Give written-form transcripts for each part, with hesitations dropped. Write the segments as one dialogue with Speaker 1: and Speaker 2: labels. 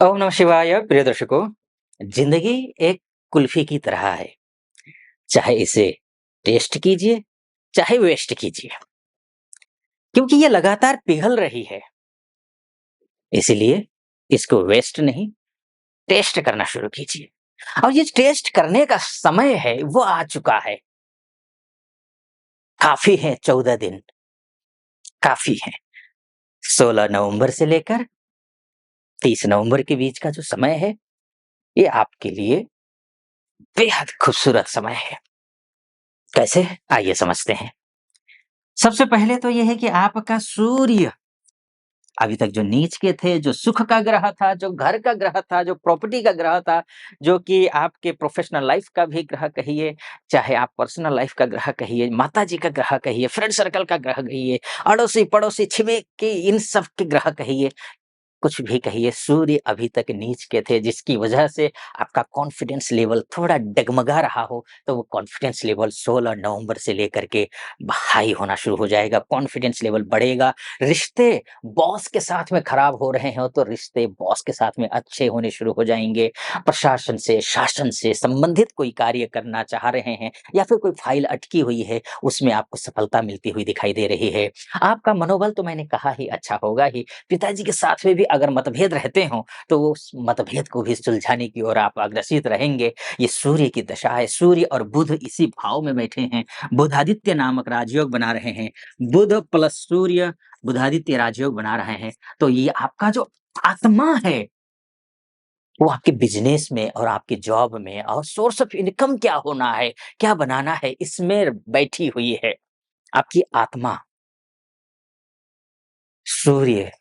Speaker 1: ओम नमः शिवाय प्रिय दर्शकों, जिंदगी एक कुल्फी की तरह है। चाहे इसे टेस्ट कीजिए, चाहे वेस्ट कीजिए, क्योंकि ये लगातार पिघल रही है। इसीलिए इसको वेस्ट नहीं, टेस्ट करना शुरू कीजिए। और ये टेस्ट करने का समय है, वो आ चुका है। काफी है 14 दिन, काफी है। 16 नवंबर से लेकर 30 नवंबर के बीच का जो समय है, ये आपके लिए बेहद खूबसूरत समय है। कैसे? आइए समझते हैं। सबसे पहले तो ये है कि आपका सूर्य अभी तक जो नीच के थे, जो सुख का ग्रह था, जो घर का ग्रह था, जो प्रॉपर्टी का ग्रह था, जो कि आपके प्रोफ़ेशनल लाइफ़ का भी ग्रह कहिए, चाहे आप पर्सनल लाइफ़ का ग्रह कहिए, माताजी का ग्रह कहिए, फ्रेंड सर्कल का ग्रह कहिए, अड़ोसी-पड़ोसी, छिमेकी इन सब के ग्रह कहिए, कुछ भी कहिए, सूर्य अभी तक नीच के थे, जिसकी वजह से आपका कॉन्फिडेंस लेवल थोड़ा डगमगा रहा हो, तो वो कॉन्फिडेंस लेवल 16 नवंबर से लेकर के हाई होना शुरू हो जाएगा। कॉन्फिडेंस लेवल बढ़ेगा। रिश्ते बॉस के साथ में खराब हो रहे हो, तो रिश्ते बॉस के साथ में अच्छे होने शुरू हो जाएँगे। प्रशासन से, शासन से संबंधित कोई कार्य करना चाह रहे हैं या फिर कोई फाइल अटकी हुई है, उसमें आपको सफलता मिलती हुई दिखाई दे रही है। आपका मनोबल तो मैंने कहा ही अच्छा होगा ही। पिताजी के साथ में भी अगर मतभेद रहते हों, तो वो उस मतभेद को भी सुलझाने की ओर आप अग्रसित रहेंगे। ये सूर्य की दशा है, सूर्य और बुध इसी भाव में बैठे हैं। बुधादित्य नामक राजयोग बना रहे हैं। बुध प्लस सूर्य बुधादित्य राजयोग बना रहे हैं। तो ये आपका जो आत्मा है, वो आपके बिज़नेस में और आपकी जॉब में और सोर्स ऑफ इनकम क्या होना है, क्या बनाना है, इसमें बैठी हुई है। आपकी आत्मा, सूर्य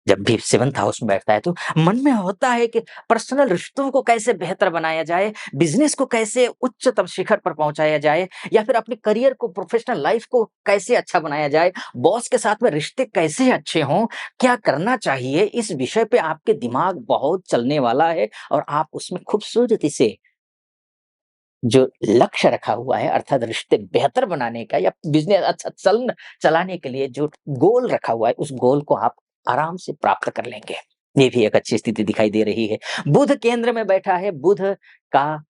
Speaker 1: जब भी 7th हाउस में बैठता है तो मन में होता है कि पर्सनल रिश्तों को कैसे बेहतर बनाया जाए, बिज़नेस को कैसे उच्चतम शिखर पर पहुँचाया जाए या फिर अपने करियर को, प्रोफ़ेशनल लाइफ़ को कैसे अच्छा बनाया जाए, बॉस के साथ में रिश्ते कैसे अच्छे हों, क्या करना चाहिए, इस विषय पे आपके दिमाग बहुत चलने वाला है और आप उसमें खूबसूरती से जो लक्ष्य रखा हुआ है अर्थात रिश्ते बेहतर बनाने का या बिज़नेस अच्छा चलाने के लिए जो गोल रखा हुआ है, उस गोल को आप आराम से प्राप्त कर लेंगे। ये भी एक अच्छी स्थिति दिखाई दे रही है। बुध केंद्र में बैठा है, बुध का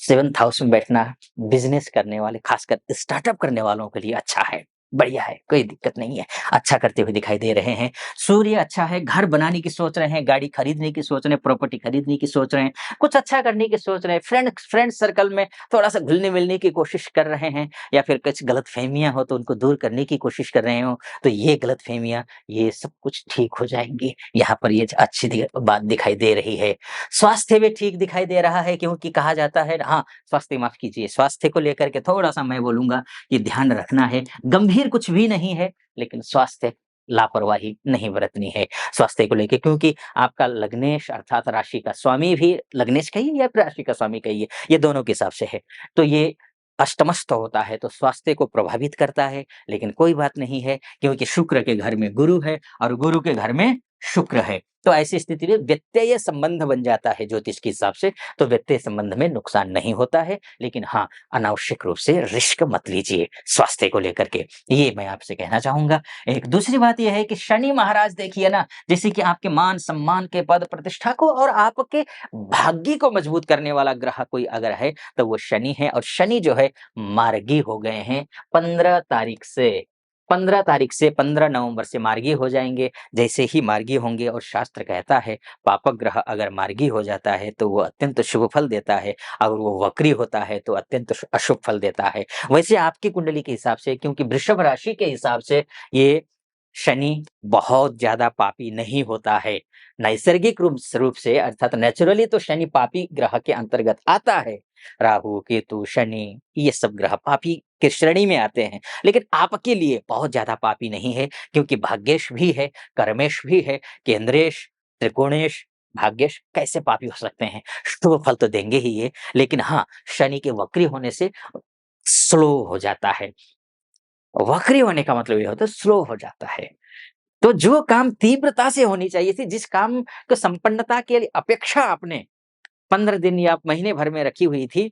Speaker 1: 7th हाउस में बैठना बिज़नेस करने वाले, खासकर स्टार्टअप करने वालों के लिए अच्छा है, बढ़िया है, कोई दिक्कत नहीं है, अच्छा करते हुए दिखाई दे रहे हैं। सूर्य अच्छा है, घर बनाने की सोच रहे हैं, गाड़ी खरीदने की सोच रहे हैं, प्रॉपर्टी खरीदने की सोच रहे हैं, कुछ अच्छा करने की सोच रहे हैं, फ्रेंड सर्कल में थोड़ा-सा घुलने-मिलने की कोशिश कर रहे हैं या फिर कुछ गलतफ़हमियाँ हो तो उनको दूर करने की कोशिश कर रहे हो, तो ये गलतफ़हमियाँ, ये सब कुछ ठीक हो जाएँगी। यहाँ पर ये अच्छी बात दिखाई दे रही है। स्वास्थ्य भी ठीक दिखाई दे रहा है क्योंकि कहा जाता है हाँ, स्वास्थ्य माफ़ कीजिए, स्वास्थ्य को लेकर के थोड़ा-सा मैं बोलूँगा कि ध्यान रखना है। गंभीर कुछ भी नहीं है, लेकिन स्वास्थ्य लापरवाही नहीं बरतनी है स्वास्थ्य को लेके क्योंकि आपका लग्नेश अर्थात राशि का स्वामी भी लग्नेश कहिए या फिर राशि का स्वामी कहिए, ये दोनों के हिसाब से है। तो ये अष्टमस्थ होता है तो स्वास्थ्य को प्रभावित करता है, लेकिन कोई बात नहीं है क्योंकि शुक्र के घर में गुरु है और गुरु के घर में शुक्र है। तो ऐसी स्थिति में व्यत्यय संबंध बन जाता है ज्योतिष के हिसाब से, तो व्यत्यय संबंध में नुकसान नहीं होता है, लेकिन हाँ, अनावश्यक रूप से रिस्क मत लीजिए स्वास्थ्य को लेकर के, ये मैं आपसे कहना चाहूँगा। एक दूसरी बात ये है कि शनि महाराज देखिए ना, जैसे कि आपके मान-सम्मान के पद प्रतिष्ठा को और आपके भाग्य को मजबूत करने वाला ग्रह कोई अगर है, तो वो शनि है और शनि जो है मार्गी हो गए हैं 15 तारीख से। 15 तारीख से 15 नवंबर से मार्गी हो जाएँगे। जैसे ही मार्गी होंगे और शास्त्र कहता है पापक ग्रह अगर मार्गी हो जाता है तो वो अत्यंत शुभ फल देता है, अगर वो वक्री होता है तो अत्यंत अशुभ फल देता है। वैसे आपकी कुंडली के हिसाब से क्योंकि वृषभ राशि के हिसाब से ये शनि बहुत ज़्यादा पापी नहीं होता है। नैसर्गिक रूप से अर्थात नेचुरली तो शनि पापी ग्रह के अंतर्गत आता है। राहु, केतु, शनि ये सब ग्रह पापी की श्रेणी में आते हैं। लेकिन आपके लिए बहुत ज़्यादा पापी नहीं है क्योंकि भाग्येश भी है, कर्मेश भी है, केंद्रेश, त्रिकोणेश, भाग्येश कैसे पापी हो सकते हैं? शुभ फल तो देंगे ही ये, लेकिन हाँ, शनि के वक्री होने से स्लो हो जाता है। वक्री होने का मतलब ये होता है स्लो हो जाता है। तो जो काम तीव्रता से होनी चाहिए थी, जिस काम को संपन्नता के लिए अपेक्षा आपने 15 दिन या महीने भर में रखी हुई थी,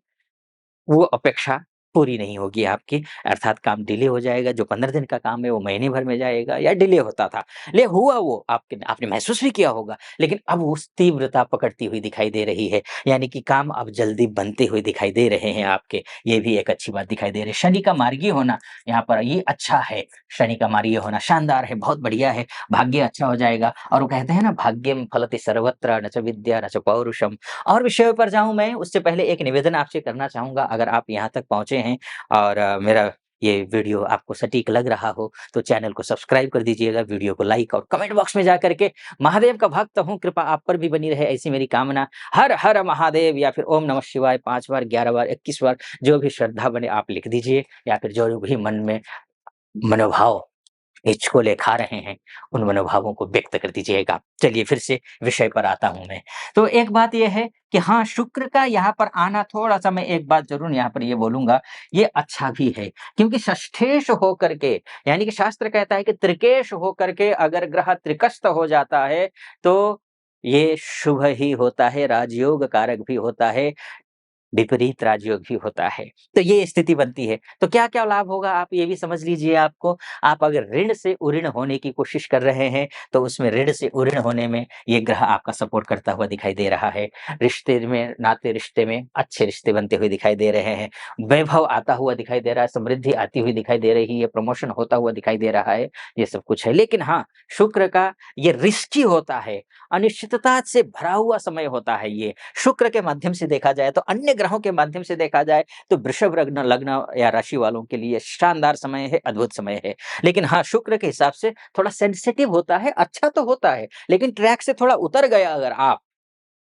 Speaker 1: वो अपेक्षा पूरी नहीं होगी आपकी, अर्थात काम डिले हो जाएगा, जो 15 दिन का काम है वो महीने भर में जाएगा या डिले होता था। हुआ वो आपके आपने महसूस भी किया होगा, लेकिन अब उस तीव्रता पकड़ती हुई दिखाई दे रही है, यानी कि काम अब जल्दी बनते हुए दिखाई दे रहे हैं आपके, ये भी एक अच्छी बात दिखाई दे रही है। शनि का मार्गी होना यहाँ पर ये अच्छा है, शनि का मार्गी होना शानदार है, बहुत बढ़िया है, भाग्य अच्छा हो जाएगा और वो कहते हैं ना भाग्यम फलति सर्वत्र न च विद्या न च पौरुषम। और विषयों पर जाऊँ मैं, उससे पहले एक निवेदन आपसे करना चाहूँगा, अगर आप यहाँ तक पहुँचे हैं और मेरा ये वीडियो आपको सटीक लग रहा हो, तो चैनल को सब्सक्राइब कर दीजिएगा, वीडियो को लाइक और कमेंट बॉक्स में जाकर के महादेव का भक्त हूँ, कृपा आप पर भी बनी रहे, ऐसी मेरी कामना। हर हर महादेव या फिर ओम नमः शिवाय 5 बार, 11 बार, 21 बार, जो भी श्रद्धा बने आप लिख दीजिए या फिर जो भी मन में मनोभाव हिचको लेखा रहे हैं, उन मनोभावों को व्यक्त कर दीजिएगा। चलिए फिर से विषय पर आता हूँ मैं। तो एक बात ये है कि हाँ, शुक्र का यहाँ पर आना थोड़ा-सा मैं एक बात ज़रूर यहाँ पर ये बोलूँगा, ये अच्छा भी है, क्योंकि षष्ठेश होकर के यानी कि शास्त्र कहता है कि त्रिकेश होकर के अगर ग्रह त्रिकस्थ हो जाता है, तो ये शुभ ही होता है, राजयोग कारक भी होता है, विपरीत राजयोग भी होता है। तो ये स्थिति बनती है। तो क्या-क्या लाभ होगा आप ये भी समझ लीजिए आपको। आप अगर ऋण से उऋण होने की कोशिश कर रहे हैं, तो उसमें ऋण से उऋण होने में ये ग्रह आपका सपोर्ट करता हुआ दिखाई दे रहा है। रिश्ते में नाते रिश्ते में अच्छे रिश्ते बनते हुए दिखाई दे रहे हैं। वैभव आता हुआ दिखाई दे रहा है, समृद्धि आती हुई दिखाई दे रही है, प्रमोशन होता हुआ दिखाई दे रहा है, ये सब कुछ है। लेकिन हाँ, शुक्र का ये रिस्की होता है, अनिश्चितता से भरा हुआ समय होता है ये। शुक्र के माध्यम से देखा जाए तो अन्य ग्रहों के माध्यम से देखा जाए तो वृषभ लग्न लग्न या राशि वालों के लिए शानदार समय है, अद्भुत समय है। लेकिन हाँ, शुक्र के हिसाब से थोड़ा सेंसिटिव होता है, अच्छा तो होता है, लेकिन ट्रैक से थोड़ा उतर गया अगर आप,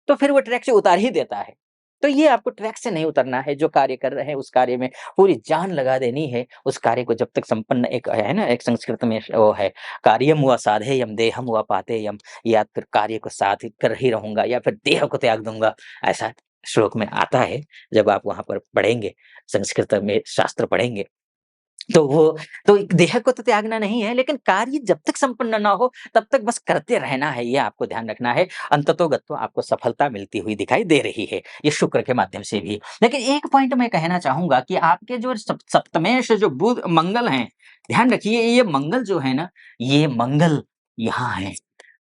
Speaker 1: तो फिर वो ट्रैक से उतार ही देता है। तो ये आपको ट्रैक से नहीं उतरना है, जो कार्य कर रहे हैं उस कार्य में पूरी जान लगा देनी है, उस कार्य को जब तक संपन्न एक है ना, एक संस्कृत में वो है, कार्यम व साधेयम देहम व पातेयम, या फिर कार्य को साधित कर ही रहूँगा या फिर देह को त्याग दूँगा, ऐसा श्लोक में आता है। जब आप वहाँ पर पढ़ेंगे, संस्कृत में शास्त्र पढ़ेंगे, तो वो तो देह को तो त्यागना नहीं है, लेकिन कार्य जब तक संपन्न ना हो, तब तक बस करते रहना है, ये आपको ध्यान रखना है। अंततोगत्वा आपको सफलता मिलती हुई दिखाई दे रही है, ये शुक्र के माध्यम से भी। लेकिन एक पॉइंट मैं कहना चाहूँगा कि आपके जो सप्तमेश जो बुध मंगल हैं, ध्यान रखिए ये मंगल जो है ना, ये मंगल यहाँ हैं,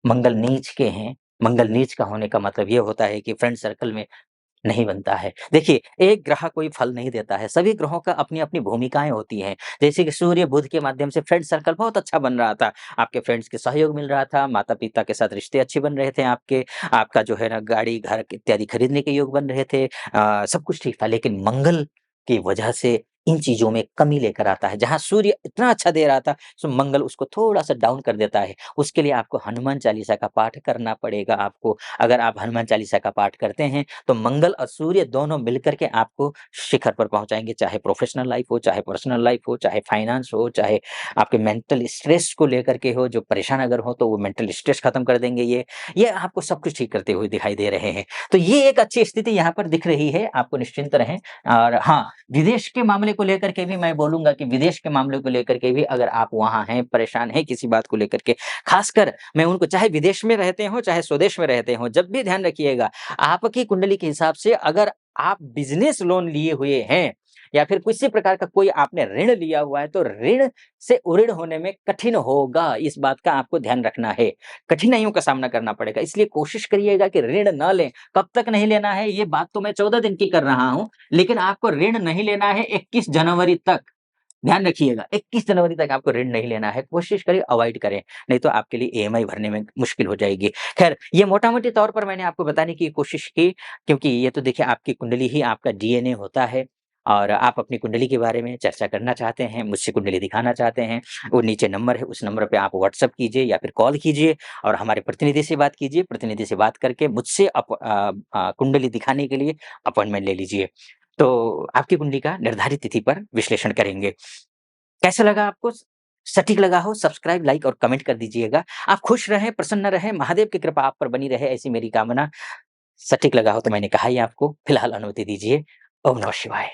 Speaker 1: मंगल नीच के हैं। मंगल नीच का होने का मतलब ये होता है कि फ्रेंड सर्कल में नहीं बनता है। देखिए, एक ग्रह कोई फल नहीं देता है, सभी ग्रहों का अपनी-अपनी भूमिकाएँ होती हैं। जैसे कि सूर्य, बुध के माध्यम से फ्रेंड सर्कल बहुत अच्छा बन रहा था, आपके फ्रेंड्स के सहयोग मिल रहा था, माता-पिता के साथ रिश्ते अच्छे बन रहे थे आपके, आपका जो है ना गाड़ी, घर इत्यादि खरीदने के योग बन रहे थे, सब कुछ ठीक था। लेकिन मंगल की वजह से इन चीज़ों में कमी लेकर आता है। जहाँ सूर्य इतना अच्छा दे रहा था, सो मंगल उसको थोड़ा-सा डाउन कर देता है। उसके लिए आपको हनुमान चालीसा का पाठ करना पड़ेगा आपको। अगर आप हनुमान चालीसा का पाठ करते हैं, तो मंगल और सूर्य दोनों मिलकर के आपको शिखर पर पहुँचाएँगे, चाहे प्रोफ़ेशनल लाइफ़ हो, चाहे पर्सनल लाइफ़ हो, चाहे फाइनेंस हो, चाहे आपके मेंटल स्ट्रेस को लेकर के हो, जो परेशान अगर हो तो वो मेंटल स्ट्रेस खत्म कर देंगे ये। ये आपको सब कुछ ठीक करते हुए दिखाई दे रहे हैं। तो ये एक अच्छी स्थिति यहाँ पर दिख रही है, आपको निश्चिंत रहें। और हाँ, विदेश के मामले को लेकर के भी मैं बोलूँगा कि विदेश के मामले को लेकर के भी अगर आप वहाँ हैं, परेशान हैं किसी बात को लेकर के, ख़ासकर मैं उनको चाहे विदेश में रहते हों, चाहे स्वदेश में रहते हों, जब भी ध्यान रखिएगा, आपकी कुंडली के हिसाब से अगर आप बिज़नेस लोन लिए हुए हैं या फिर किसी प्रकार का कोई आपने ऋण लिया हुआ है, तो ऋण से उऋण होने में कठिन होगा, इस बात का आपको ध्यान रखना है। कठिनाइयों का सामना करना पड़ेगा, इसलिए कोशिश करिएगा कि ऋण ना लें। कब तक नहीं लेना है, ये बात तो मैं 14 दिन की कर रहा हूँ, लेकिन आपको ऋण नहीं लेना है 21 जनवरी तक। ध्यान रखिएगा, 21 जनवरी तक आपको ऋण नहीं लेना है, कोशिश करिए अवॉइड करें, नहीं तो आपके लिए ईएमआई भरने में मुश्किल हो जाएगी। ख़ैर, ये मोटा-मोटी तौर पर मैंने आपको बताने की कोशिश की, क्योंकि ये तो देखिए आपकी कुंडली ही आपका डीएनए होता है और आप अपनी कुंडली के बारे में चर्चा करना चाहते हैं, मुझसे कुंडली दिखाना चाहते हैं, वो नीचे नंबर है, उस नंबर पे आप व्हाट्सएप कीजिए या फिर कॉल कीजिए और हमारे प्रतिनिधि से बात कीजिए। प्रतिनिधि से बात करके मुझसे कुंडली दिखाने के लिए अपॉइंटमेंट ले लीजिए। तो आपकी कुंडली का निर्धारित तिथि पर विश्लेषण करेंगे। कैसा लगा आपको? सटीक लगा हो सब्सक्राइब, लाइक और कमेंट कर दीजिएगा। आप खुश रहें, प्रसन्न रहें, महादेव की कृपा आप पर बनी रहे ऐसी मेरी कामना। सटीक लगा हो तो मैंने कहा ही आपको, फिलहाल अनुमति दीजिए। ओम नमः शिवाय।